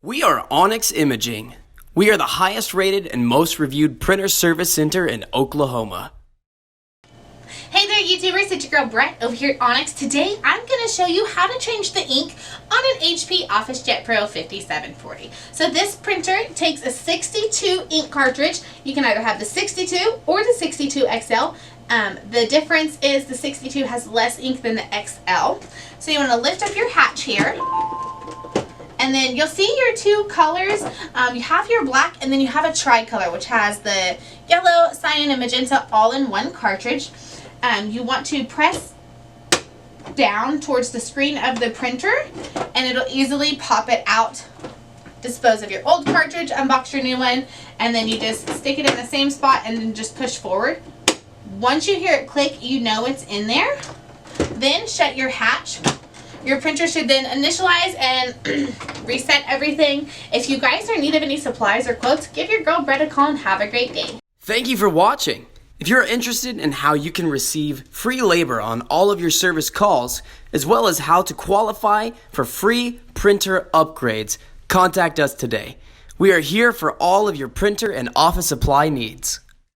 We are Onyx Imaging. We are the highest rated and most reviewed printer service center in Oklahoma. Hey there YouTubers, it's your girl Brett over here at Onyx. Today I'm going to show you how to change the ink on an HP OfficeJet Pro 5740. So this printer takes a 62 ink cartridge. You can either have the 62 or the 62 XL. The difference is the 62 has less ink than the XL. So you want to lift up your hatch here. And then you'll see your two colors. You have your black and then you have a tricolor, which has the yellow, cyan, and magenta all in one cartridge. You want to press down towards the screen of the printer and it'll easily pop it out. Dispose of your old cartridge, unbox your new one, and then you just stick it in the same spot and then just push forward. Once you hear it click, you know it's in there. Then shut your hatch. Your printer should then initialize and reset everything. If you guys are in need of any supplies or quotes, give your girl Brett a call and have a great day. Thank you for watching. If you're interested in how you can receive free labor on all of your service calls, as well as how to qualify for free printer upgrades, contact us today. We are here for all of your printer and office supply needs.